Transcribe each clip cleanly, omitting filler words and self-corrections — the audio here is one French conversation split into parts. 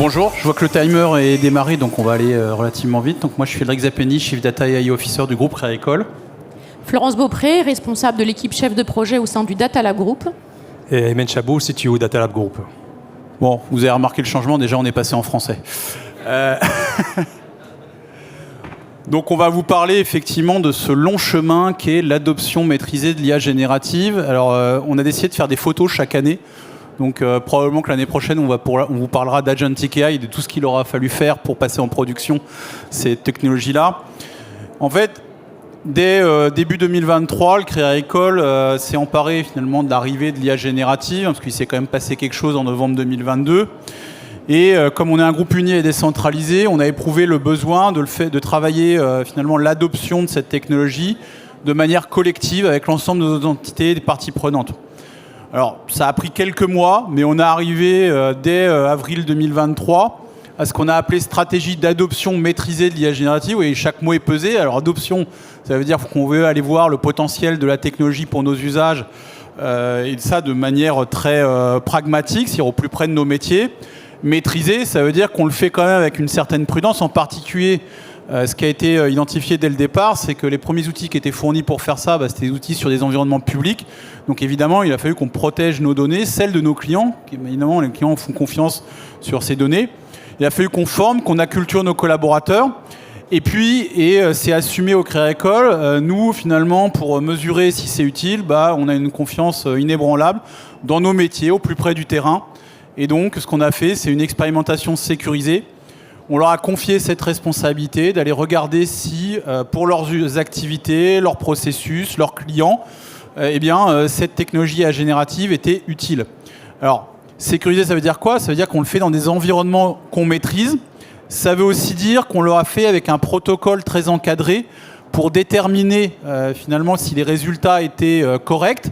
Bonjour, je vois que le timer est démarré, donc on va aller relativement vite. Donc moi je suis Frédéric Zappeni, Chief Data et AI Officer du groupe Créa École. Florence Beaupré, responsable de l'équipe chef de projet au sein du Data Lab Group. Et Aymen Chabou, CTO Data Lab Group. Bon, vous avez remarqué le changement, déjà on est passé en français. Donc on va vous parler effectivement de ce long chemin qu'est l'adoption maîtrisée de l'IA générative. Alors on a décidé de faire des photos chaque année. Donc probablement que l'année prochaine, on vous parlera d'Agentic AI et de tout ce qu'il aura fallu faire pour passer en production ces technologies-là. En fait, dès début 2023, le Créa École s'est emparé finalement de l'arrivée de l'IA générative, parce qu'il s'est quand même passé quelque chose en novembre 2022. Et comme on est un groupe uni et décentralisé, on a éprouvé le besoin de travailler finalement l'adoption de cette technologie de manière collective avec l'ensemble de nos entités et des parties prenantes. Alors, ça a pris quelques mois, mais on est arrivé dès avril 2023 à ce qu'on a appelé stratégie d'adoption maîtrisée de l'IA générative, et chaque mot est pesé. Alors, adoption, ça veut dire qu'on veut aller voir le potentiel de la technologie pour nos usages, et ça de manière très pragmatique, c'est-à-dire au plus près de nos métiers. Maîtriser, ça veut dire qu'on le fait quand même avec une certaine prudence, en particulier ce qui a été identifié dès le départ, c'est que les premiers outils qui étaient fournis pour faire ça, c'était des outils sur des environnements publics. Donc évidemment, il a fallu qu'on protège nos données, celles de nos clients. Évidemment, les clients font confiance sur ces données. Il a fallu qu'on forme, qu'on acculture nos collaborateurs. Et puis, c'est assumé au Créa École, nous, finalement, pour mesurer si c'est utile, on a une confiance inébranlable dans nos métiers, au plus près du terrain. Et donc, ce qu'on a fait, c'est une expérimentation sécurisée. On leur a confié cette responsabilité d'aller regarder si, pour leurs activités, leurs processus, leurs clients, cette technologie générative était utile. Alors, sécuriser, ça veut dire quoi? Ça veut dire qu'on le fait dans des environnements qu'on maîtrise. Ça veut aussi dire qu'on l'a fait avec un protocole très encadré pour déterminer finalement si les résultats étaient corrects,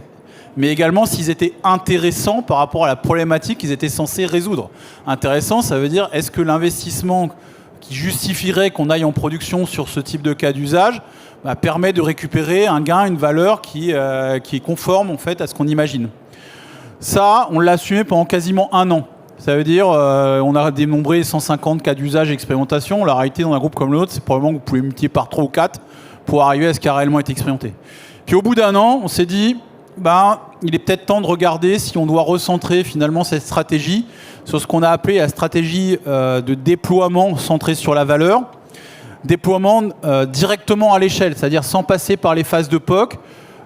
mais également s'ils étaient intéressants par rapport à la problématique qu'ils étaient censés résoudre. Intéressant, ça veut dire, est-ce que l'investissement qui justifierait qu'on aille en production sur ce type de cas d'usage permet de récupérer un gain, une valeur qui est conforme en fait à ce qu'on imagine. Ça, on l'a assumé pendant quasiment 1 an. Ça veut dire, on a dénombré 150 cas d'usage et expérimentation. La réalité dans un groupe comme le nôtre, c'est probablement que vous pouvez multiplier par 3 ou 4 pour arriver à ce qui a réellement été expérimenté. Puis au bout d'1 an, on s'est dit, il est peut-être temps de regarder si on doit recentrer finalement cette stratégie sur ce qu'on a appelé la stratégie de déploiement centrée sur la valeur. Déploiement directement à l'échelle, c'est-à-dire sans passer par les phases de POC,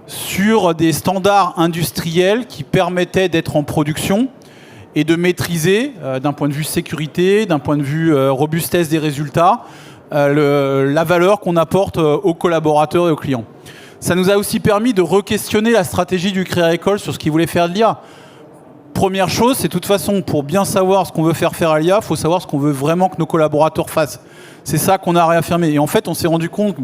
sur des standards industriels qui permettaient d'être en production et de maîtriser, d'un point de vue sécurité, d'un point de vue robustesse des résultats, la valeur qu'on apporte aux collaborateurs et aux clients. Ça nous a aussi permis de re-questionner la stratégie du Créa École sur ce qu'il voulait faire de l'IA. Première chose, c'est de toute façon, pour bien savoir ce qu'on veut faire à l'IA, il faut savoir ce qu'on veut vraiment que nos collaborateurs fassent. C'est ça qu'on a réaffirmé. Et en fait, on s'est rendu compte que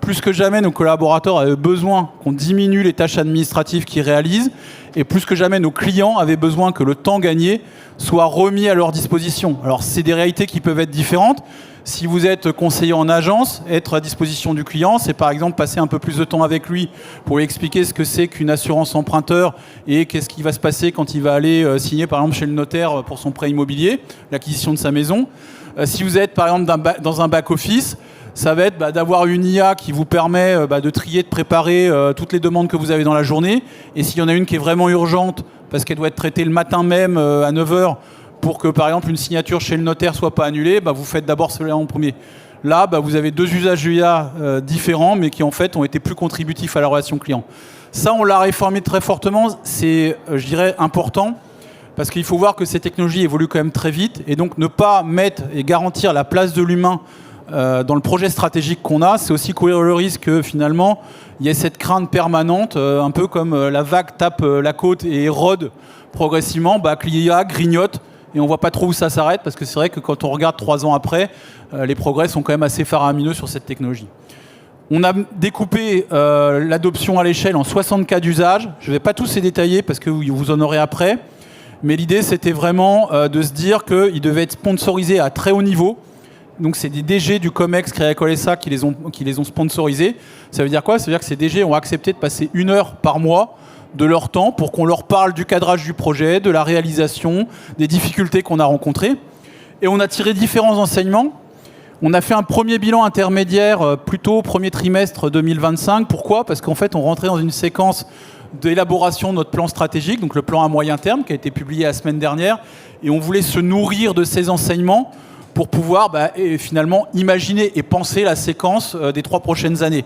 plus que jamais, nos collaborateurs avaient besoin qu'on diminue les tâches administratives qu'ils réalisent, et plus que jamais, nos clients avaient besoin que le temps gagné soit remis à leur disposition. Alors, c'est des réalités qui peuvent être différentes. Si vous êtes conseiller en agence, être à disposition du client, c'est par exemple passer un peu plus de temps avec lui pour lui expliquer ce que c'est qu'une assurance emprunteur et qu'est-ce qui va se passer quand il va aller signer par exemple chez le notaire pour son prêt immobilier, l'acquisition de sa maison. Si vous êtes par exemple dans un back-office, ça va être d'avoir une IA qui vous permet de trier, de préparer toutes les demandes que vous avez dans la journée. Et s'il y en a une qui est vraiment urgente, parce qu'elle doit être traitée le matin même à 9h, pour que, par exemple, une signature chez le notaire soit pas annulée, vous faites d'abord cela en premier. Là, vous avez 2 usages d'IA différents, mais qui, en fait, ont été plus contributifs à la relation client. Ça, on l'a réformé très fortement. C'est, je dirais, important, parce qu'il faut voir que ces technologies évoluent quand même très vite, et donc ne pas mettre et garantir la place de l'humain dans le projet stratégique qu'on a, c'est aussi courir le risque que, finalement, il y ait cette crainte permanente, un peu comme la vague tape la côte et érode progressivement, que l'IA grignote, et on ne voit pas trop où ça s'arrête, parce que c'est vrai que quand on regarde 3 ans après, les progrès sont quand même assez faramineux sur cette technologie. On a découpé l'adoption à l'échelle en 60 cas d'usage. Je ne vais pas tous les détailler, parce que vous en aurez après. Mais l'idée, c'était vraiment de se dire qu'ils devaient être sponsorisés à très haut niveau. Donc c'est des DG du COMEX Créa École SA qui les ont sponsorisés. Ça veut dire quoi? Ça veut dire que ces DG ont accepté de passer 1 heure par mois de leur temps pour qu'on leur parle du cadrage du projet, de la réalisation, des difficultés qu'on a rencontrées. Et on a tiré différents enseignements. On a fait un premier bilan intermédiaire plutôt au premier trimestre 2025. Pourquoi ? Parce qu'en fait, on rentrait dans une séquence d'élaboration de notre plan stratégique, donc le plan à moyen terme qui a été publié la semaine dernière. Et on voulait se nourrir de ces enseignements pour pouvoir finalement imaginer et penser la séquence des 3 prochaines années.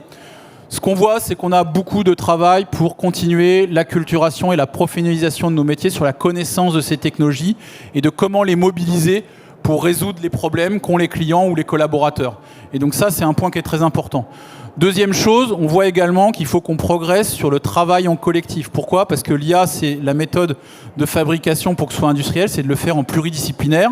Ce qu'on voit, c'est qu'on a beaucoup de travail pour continuer l'acculturation et la professionnalisation de nos métiers sur la connaissance de ces technologies et de comment les mobiliser pour résoudre les problèmes qu'ont les clients ou les collaborateurs. Et donc ça, c'est un point qui est très important. Deuxième chose, on voit également qu'il faut qu'on progresse sur le travail en collectif. Pourquoi ? Parce que l'IA, c'est la méthode de fabrication pour que ce soit industriel, c'est de le faire en pluridisciplinaire.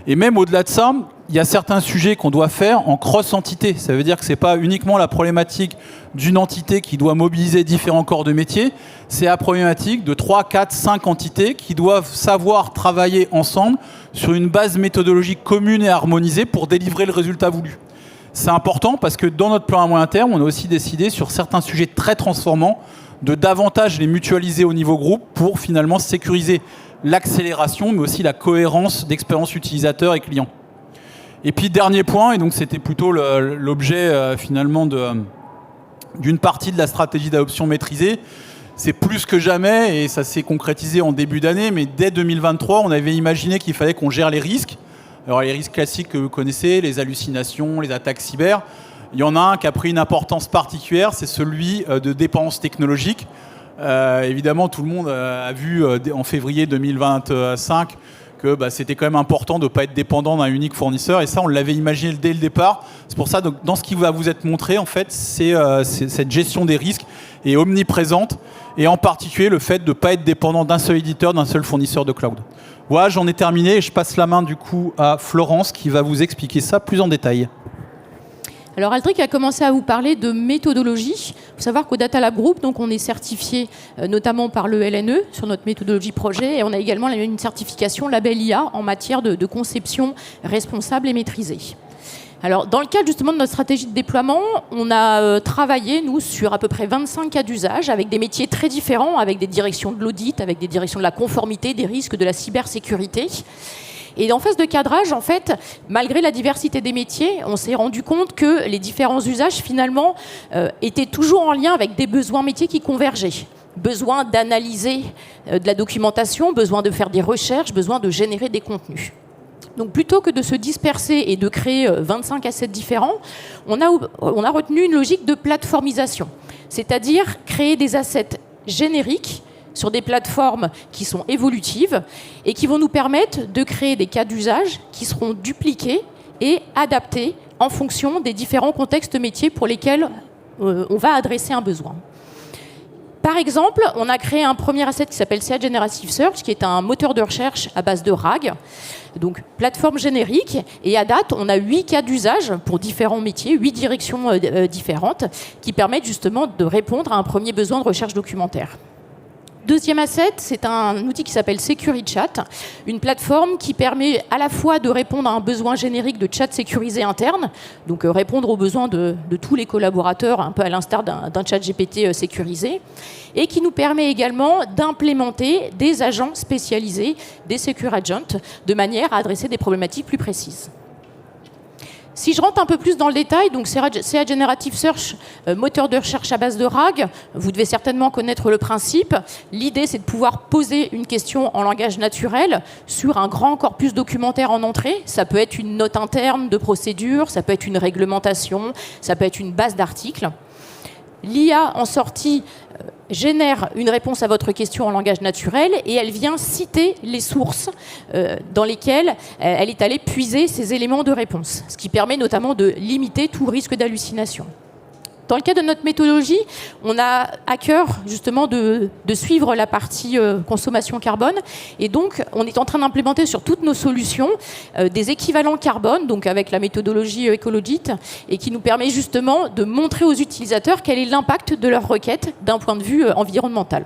Et même au-delà de ça, il y a certains sujets qu'on doit faire en cross-entité. Ça veut dire que ce n'est pas uniquement la problématique d'une entité qui doit mobiliser différents corps de métier, c'est la problématique de 3, 4, 5 entités qui doivent savoir travailler ensemble sur une base méthodologique commune et harmonisée pour délivrer le résultat voulu. C'est important parce que dans notre plan à moyen terme, on a aussi décidé sur certains sujets très transformants de davantage les mutualiser au niveau groupe pour finalement sécuriser l'accélération, mais aussi la cohérence d'expérience utilisateur et client. Et puis dernier point, et donc c'était plutôt l'objet finalement d'une partie de la stratégie d'adoption maîtrisée, c'est plus que jamais, et ça s'est concrétisé en début d'année, mais dès 2023, on avait imaginé qu'il fallait qu'on gère les risques. Alors les risques classiques que vous connaissez, les hallucinations, les attaques cyber, il y en a un qui a pris une importance particulière, c'est celui de dépendance technologique. Évidemment, tout le monde a vu en février 2025 que c'était quand même important de ne pas être dépendant d'un unique fournisseur. Et ça, on l'avait imaginé dès le départ. C'est pour ça, donc, dans ce qui va vous être montré, en fait, c'est cette gestion des risques est omniprésente. Et en particulier, le fait de ne pas être dépendant d'un seul éditeur, d'un seul fournisseur de cloud. Voilà, j'en ai terminé. Et je passe la main, du coup, à Florence, qui va vous expliquer ça plus en détail. Alors Aldric a commencé à vous parler de méthodologie. Il faut savoir qu'au Data Lab Group, donc, on est certifié notamment par le LNE sur notre méthodologie projet et on a également une certification label IA en matière de conception responsable et maîtrisée. Alors, dans le cadre justement de notre stratégie de déploiement, on a travaillé, nous, sur à peu près 25 cas d'usage avec des métiers très différents, avec des directions de l'audit, avec des directions de la conformité, des risques, de la cybersécurité. Et en phase de cadrage, en fait, malgré la diversité des métiers, on s'est rendu compte que les différents usages, finalement, étaient toujours en lien avec des besoins métiers qui convergeaient. Besoin d'analyser de la documentation, besoin de faire des recherches, besoin de générer des contenus. Donc plutôt que de se disperser et de créer 25 assets différents, on a retenu une logique de plateformisation, c'est-à-dire créer des assets génériques sur des plateformes qui sont évolutives et qui vont nous permettre de créer des cas d'usage qui seront dupliqués et adaptés en fonction des différents contextes métiers pour lesquels on va adresser un besoin. Par exemple, on a créé un premier asset qui s'appelle CA Generative Search, qui est un moteur de recherche à base de RAG, donc plateforme générique. Et à date, on a 8 cas d'usage pour différents métiers, 8 directions différentes, qui permettent justement de répondre à un premier besoin de recherche documentaire. Deuxième asset, c'est un outil qui s'appelle SecurityChat, une plateforme qui permet à la fois de répondre à un besoin générique de chat sécurisé interne, donc répondre aux besoins de tous les collaborateurs, un peu à l'instar d'un chat GPT sécurisé, et qui nous permet également d'implémenter des agents spécialisés, des Secure Agents, de manière à adresser des problématiques plus précises. Si je rentre un peu plus dans le détail, donc CA Generative Search, moteur de recherche à base de RAG, vous devez certainement connaître le principe. L'idée, c'est de pouvoir poser une question en langage naturel sur un grand corpus documentaire en entrée. Ça peut être une note interne de procédure, ça peut être une réglementation, ça peut être une base d'articles. L'IA en sortie génère une réponse à votre question en langage naturel et elle vient citer les sources dans lesquelles elle est allée puiser ces éléments de réponse, ce qui permet notamment de limiter tout risque d'hallucination. Dans le cadre de notre méthodologie, on a à cœur justement de suivre la partie consommation carbone et donc on est en train d'implémenter sur toutes nos solutions des équivalents carbone, donc avec la méthodologie Ecologit, et qui nous permet justement de montrer aux utilisateurs quel est l'impact de leur requête d'un point de vue environnemental.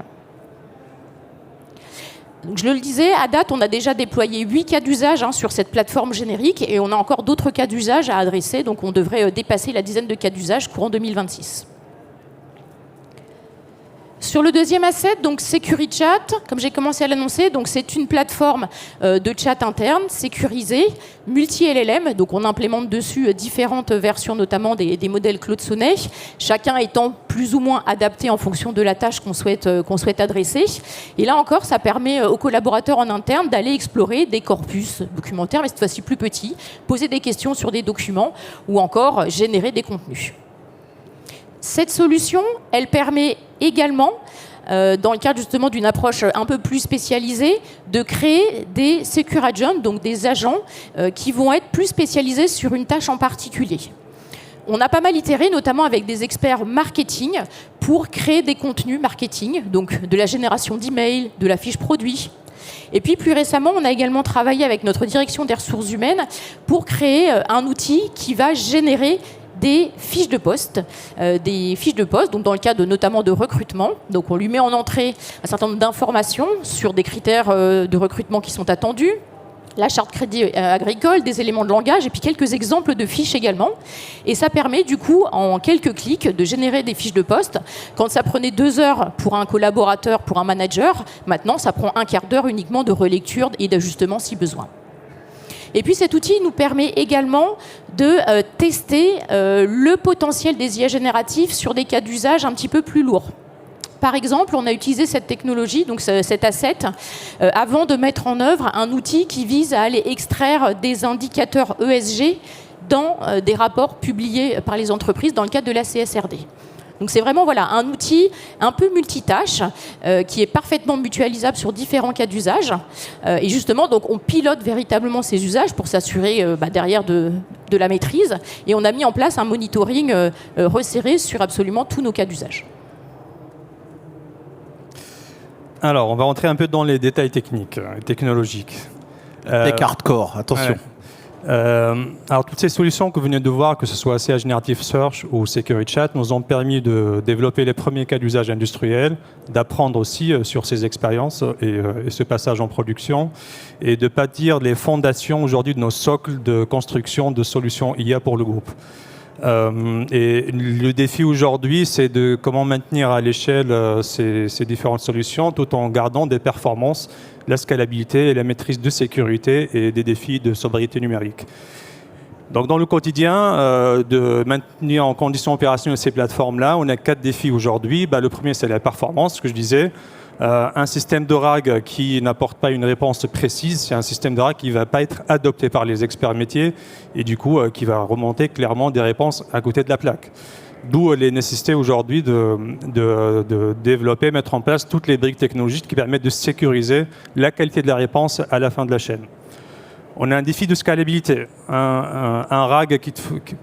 Donc, je le disais, à date, on a déjà déployé 8 cas d'usage sur cette plateforme générique et on a encore d'autres cas d'usage à adresser, donc on devrait dépasser la dizaine de cas d'usage courant 2026. Sur le deuxième asset, donc SecuriChat, comme j'ai commencé à l'annoncer, donc c'est une plateforme de chat interne sécurisée, multi-LLM, donc on implémente dessus différentes versions, notamment des modèles Claude Sonnet, chacun étant plus ou moins adapté en fonction de la tâche qu'on souhaite adresser. Et là encore, ça permet aux collaborateurs en interne d'aller explorer des corpus documentaires, mais cette fois-ci plus petits, poser des questions sur des documents ou encore générer des contenus. Cette solution, elle permet également, dans le cadre justement d'une approche un peu plus spécialisée, de créer des Secure Agents, donc des agents qui vont être plus spécialisés sur une tâche en particulier. On a pas mal itéré, notamment avec des experts marketing, pour créer des contenus marketing, donc de la génération d'emails, de la fiche produit. Et puis plus récemment, on a également travaillé avec notre direction des ressources humaines pour créer un outil qui va générer des fiches de poste, donc dans le cadre notamment de recrutement. Donc on lui met en entrée un certain nombre d'informations sur des critères de recrutement qui sont attendus, la charte crédit agricole, des éléments de langage et puis quelques exemples de fiches également. Et ça permet du coup en quelques clics de générer des fiches de poste. Quand ça prenait 2 heures pour un collaborateur, pour un manager, maintenant ça prend un quart d'heure uniquement de relecture et d'ajustement si besoin. Et puis cet outil nous permet également de tester le potentiel des IA génératifs sur des cas d'usage un petit peu plus lourds. Par exemple, on a utilisé cette technologie, donc cet asset, avant de mettre en œuvre un outil qui vise à aller extraire des indicateurs ESG dans des rapports publiés par les entreprises dans le cadre de la CSRD. Donc c'est vraiment un outil un peu multitâche qui est parfaitement mutualisable sur différents cas d'usage. Et justement, donc, on pilote véritablement ces usages pour s'assurer derrière de la maîtrise. Et on a mis en place un monitoring resserré sur absolument tous nos cas d'usage. Alors, on va rentrer un peu dans les détails techniques, technologiques. Tech hardcore, attention. Alors, toutes ces solutions que vous venez de voir, que ce soit CA Generative Search ou SecuriChat, nous ont permis de développer les premiers cas d'usage industriels, d'apprendre aussi sur ces expériences et ce passage en production, et de bâtir les fondations aujourd'hui de nos socles de construction de solutions IA pour le groupe. Et le défi aujourd'hui, c'est de comment maintenir à l'échelle ces différentes solutions tout en gardant des performances, la scalabilité et la maîtrise de sécurité et des défis de sobriété numérique. Donc dans le quotidien, de maintenir en condition opérationnelle ces plateformes-là, on a 4 défis aujourd'hui. Le premier, c'est la performance, ce que je disais. Un système de RAG qui n'apporte pas une réponse précise, c'est un système de RAG qui ne va pas être adopté par les experts métiers et du coup qui va remonter clairement des réponses à côté de la plaque. D'où les nécessités aujourd'hui de développer, mettre en place toutes les briques technologiques qui permettent de sécuriser la qualité de la réponse à la fin de la chaîne. On a un défi de scalabilité. Un RAG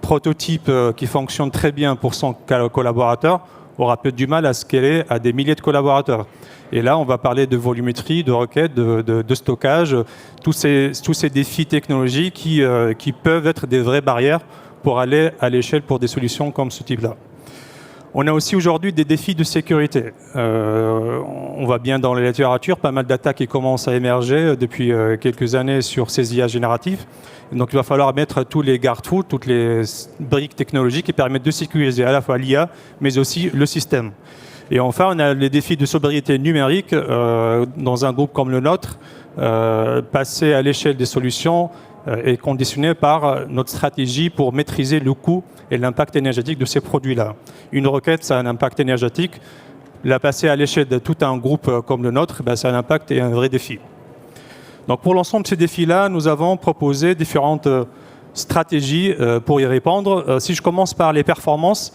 prototype qui fonctionne très bien pour son collaborateur aura peu du mal à scaler à des milliers de collaborateurs. Et là, on va parler de volumétrie, de requêtes, de stockage, tous ces défis technologiques qui peuvent être des vraies barrières pour aller à l'échelle pour des solutions comme ce type-là. On a aussi aujourd'hui des défis de sécurité. On va bien dans la littérature, pas mal d'attaques qui commencent à émerger depuis quelques années sur ces IA génératifs. Donc il va falloir mettre tous les garde-fous, toutes les briques technologiques qui permettent de sécuriser à la fois l'IA, mais aussi le système. Et enfin, on a les défis de sobriété numérique dans un groupe comme le nôtre. Passer à l'échelle des solutions est conditionné par notre stratégie pour maîtriser le coût et l'impact énergétique de ces produits-là. Une requête, ça a un impact énergétique. La passer à l'échelle de tout un groupe comme le nôtre, ça a un impact et un vrai défi. Donc pour l'ensemble de ces défis-là, nous avons proposé différentes stratégies pour y répondre. Si je commence par les performances,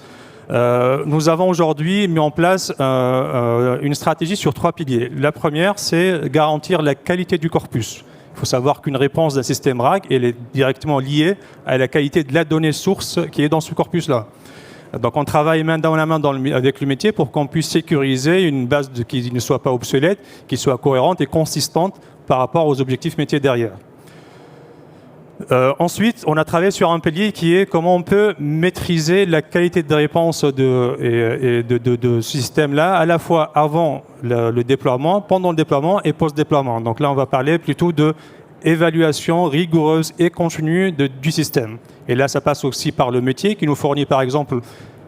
nous avons aujourd'hui mis en place une stratégie sur 3 piliers. La première, c'est garantir la qualité du corpus. Il faut savoir qu'une réponse d'un système RAG, elle est directement liée à la qualité de la donnée source qui est dans ce corpus-là. Donc on travaille main dans la main avec le métier pour qu'on puisse sécuriser une base qui ne soit pas obsolète, qui soit cohérente et consistante par rapport aux objectifs métiers derrière. Ensuite, on a travaillé sur un pilier qui est comment on peut maîtriser la qualité de réponse de ce système-là, à la fois avant le déploiement, pendant le déploiement et post-déploiement. Donc là, on va parler plutôt d'évaluation rigoureuse et continue du système. Et là, ça passe aussi par le métier qui nous fournit, par exemple,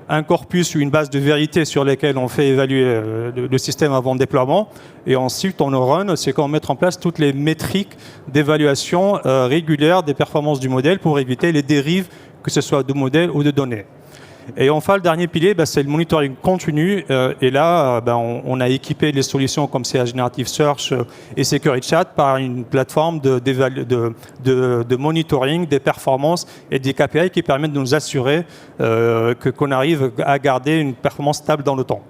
un corpus ou une base de vérité sur laquelle on fait évaluer le système avant le déploiement. Et ensuite, on le run, c'est quand on met en place toutes les métriques d'évaluation régulière des performances du modèle pour éviter les dérives, que ce soit de modèles ou de données. Et enfin, le dernier pilier, c'est le monitoring continu. Et là, on a équipé les solutions comme CA Generative Search et Security Chat par une plateforme de monitoring des performances et des KPI qui permettent de nous assurer qu'on arrive à garder une performance stable dans le temps.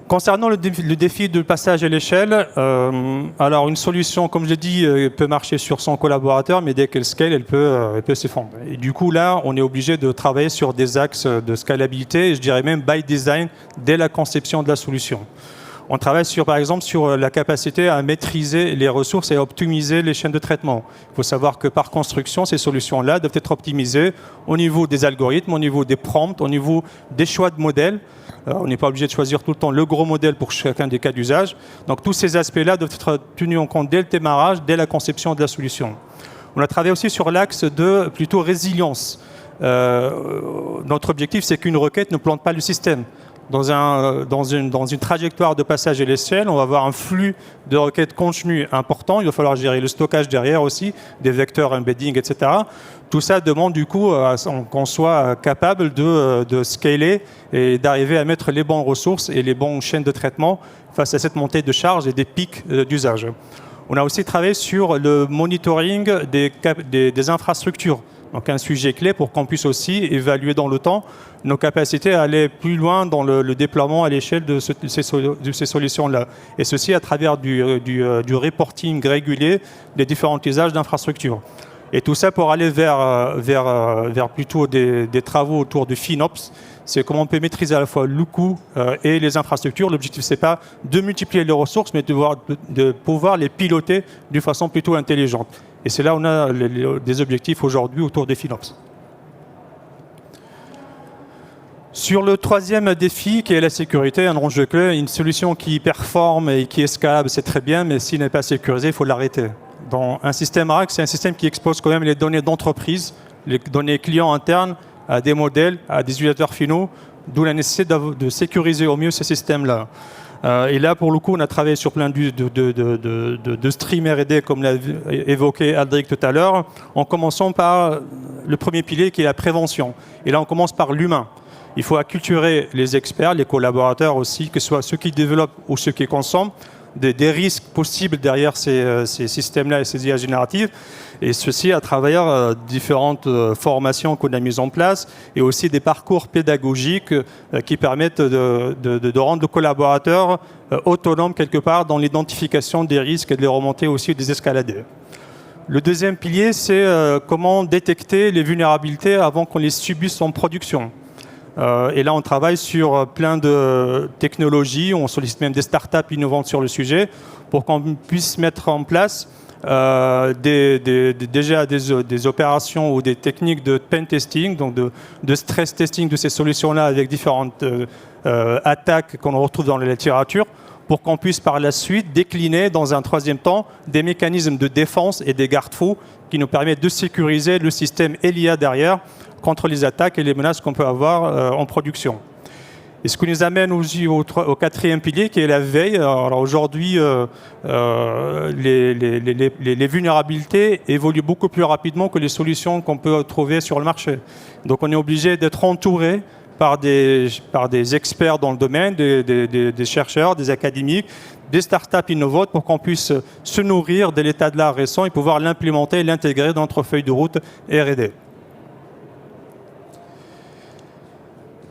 Concernant le défi de passage à l'échelle, alors une solution, comme je l'ai dit, peut marcher sur son collaborateur, mais dès qu'elle scale, elle peut s'effondrer. Et du coup, là, on est obligé de travailler sur des axes de scalabilité, et je dirais même by design, dès la conception de la solution. On travaille par exemple sur la capacité à maîtriser les ressources et à optimiser les chaînes de traitement. Il faut savoir que par construction, ces solutions-là doivent être optimisées au niveau des algorithmes, au niveau des prompts, au niveau des choix de modèles. Alors, on n'est pas obligé de choisir tout le temps le gros modèle pour chacun des cas d'usage. Donc tous ces aspects-là doivent être tenus en compte dès le démarrage, dès la conception de la solution. On a travaillé aussi sur l'axe de plutôt résilience. Notre objectif, c'est qu'une requête ne plante pas le système. Dans une trajectoire de passage à l'échelle, on va avoir un flux de requêtes continues important. Il va falloir gérer le stockage derrière aussi, des vecteurs embedding, etc. Tout ça demande du coup qu'on soit capable de scaler et d'arriver à mettre les bonnes ressources et les bonnes chaînes de traitement face à cette montée de charge et des pics d'usage. On a aussi travaillé sur le monitoring des infrastructures. Donc un sujet clé pour qu'on puisse aussi évaluer dans le temps nos capacités à aller plus loin dans le déploiement à l'échelle de ces solutions-là. Et ceci à travers du reporting régulier des différents usages d'infrastructures. Et tout ça pour aller vers plutôt des travaux autour du FinOps. C'est comment on peut maîtriser à la fois le coût et les infrastructures. L'objectif, ce n'est pas de multiplier les ressources, mais de pouvoir les piloter d'une façon plutôt intelligente. Et c'est là où on a des objectifs aujourd'hui autour des FinOps. Sur le troisième défi, qui est la sécurité, un enjeu clé, une solution qui performe et qui est scalable, c'est très bien, mais s'il n'est pas sécurisé, il faut l'arrêter. Dans un système RAG, c'est un système qui expose quand même les données d'entreprise, les données clients internes, à des modèles, à des utilisateurs finaux, d'où la nécessité de sécuriser au mieux ces systèmes-là. Et là, pour le coup, on a travaillé sur plein de stream R&D, comme l'a évoqué Aldric tout à l'heure, en commençant par le premier pilier qui est la prévention. Et là, on commence par l'humain. Il faut acculturer les experts, les collaborateurs aussi, que ce soit ceux qui développent ou ceux qui consomment, des risques possibles derrière ces systèmes-là et ces IA génératives. Et ceci à travers différentes formations qu'on a mises en place et aussi des parcours pédagogiques qui permettent de rendre le collaborateur autonome quelque part dans l'identification des risques et de les remonter aussi des escalader. Le deuxième pilier, c'est comment détecter les vulnérabilités avant qu'on les subisse en production. Et là, on travaille sur plein de technologies. On sollicite même des startups innovantes sur le sujet pour qu'on puisse mettre en place déjà des opérations ou des techniques de pen testing, donc de stress testing de ces solutions-là avec différentes attaques qu'on retrouve dans la littérature, pour qu'on puisse par la suite décliner dans un troisième temps des mécanismes de défense et des garde-fous qui nous permettent de sécuriser le système et l'IA derrière contre les attaques et les menaces qu'on peut avoir en production. Et ce qui nous amène aussi au quatrième pilier qui est la veille. Alors aujourd'hui, les vulnérabilités évoluent beaucoup plus rapidement que les solutions qu'on peut trouver sur le marché. Donc on est obligé d'être entouré par des experts dans le domaine, des chercheurs, des académiques, des startups innovantes pour qu'on puisse se nourrir de l'état de l'art récent et pouvoir l'implémenter et l'intégrer dans notre feuille de route R&D.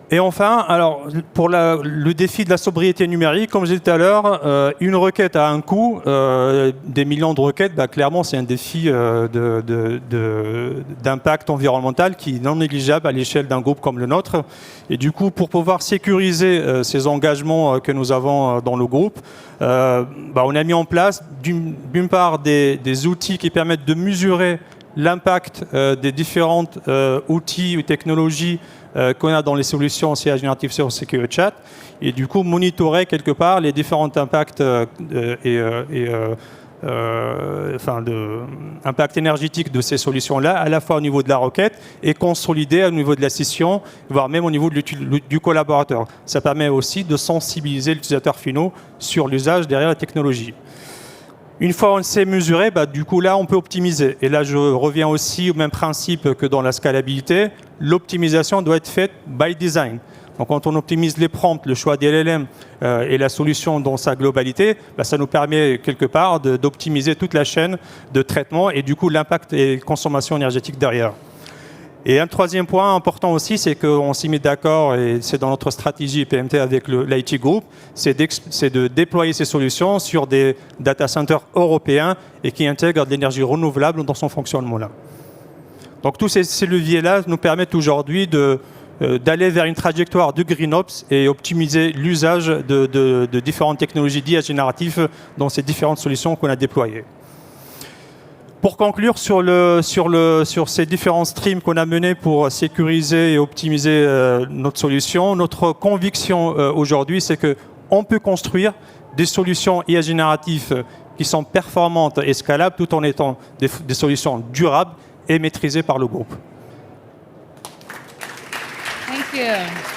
Et enfin, alors, pour le défi de la sobriété numérique, comme je disais tout à l'heure, une requête a un coût, des millions de requêtes, clairement c'est un défi d'impact environnemental qui est non négligeable à l'échelle d'un groupe comme le nôtre. Et du coup, pour pouvoir sécuriser ces engagements que nous avons dans le groupe, on a mis en place d'une part des outils qui permettent de mesurer l'impact des différents outils ou technologies qu'on a dans les solutions CA Generative Search Security Chat et du coup monitorer quelque part les différents impacts impact énergétique de ces solutions-là, à la fois au niveau de la requête et consolidé au niveau de la session, voire même au niveau du collaborateur. Ça permet aussi de sensibiliser l'utilisateur final sur l'usage derrière la technologie. Une fois on sait mesurer, du coup là on peut optimiser. Et là je reviens aussi au même principe que dans la scalabilité. L'optimisation doit être faite by design. Donc quand on optimise les prompts, le choix des LLM et la solution dans sa globalité, ça nous permet quelque part d'optimiser toute la chaîne de traitement et du coup l'impact et consommation énergétique derrière. Et un troisième point important aussi, c'est qu'on s'y met d'accord, et c'est dans notre stratégie PMT avec l'IT Group, c'est de déployer ces solutions sur des data centers européens et qui intègrent de l'énergie renouvelable dans son fonctionnement là. Donc tous ces leviers-là nous permettent aujourd'hui d'aller vers une trajectoire de GreenOps et optimiser l'usage de différentes technologies d'IA générative dans ces différentes solutions qu'on a déployées. Pour conclure sur ces différents streams qu'on a menés pour sécuriser et optimiser notre solution, notre conviction aujourd'hui, c'est qu'on peut construire des solutions IA génératives qui sont performantes et scalables tout en étant des solutions durables et maîtrisées par le groupe. Thank you.